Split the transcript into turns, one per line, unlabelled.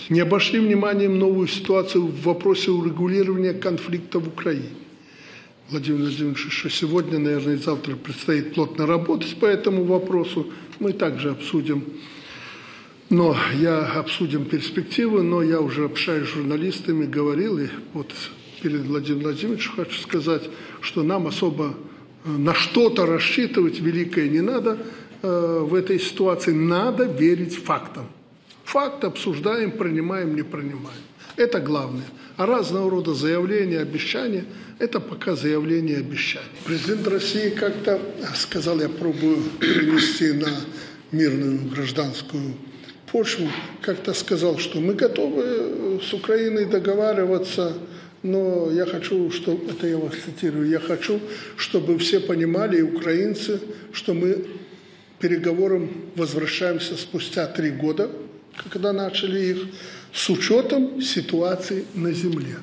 Не обошли вниманием новую ситуацию в вопросе урегулирования конфликта в Украине. Владимир Владимирович, что сегодня, наверное, и завтра предстоит плотно работать по этому вопросу. Мы также обсудим перспективы, но я уже общаюсь с журналистами, говорил, и вот перед Владимиром Владимировичем хочу сказать, что нам особо на что-то рассчитывать великое не надо в этой ситуации, надо верить фактам. Факт обсуждаем, принимаем, не принимаем. Это главное. А разного рода заявления, обещания – это пока заявления и обещания. Президент России как-то сказал, я пробую перевести на мирную гражданскую почву, как-то сказал, что мы готовы с Украиной договариваться, но я хочу, чтобы, это я вас цитирую, я хочу, чтобы все понимали, и украинцы, что мы к переговорам возвращаемся спустя 3 года, когда начали их, с учетом ситуации на земле.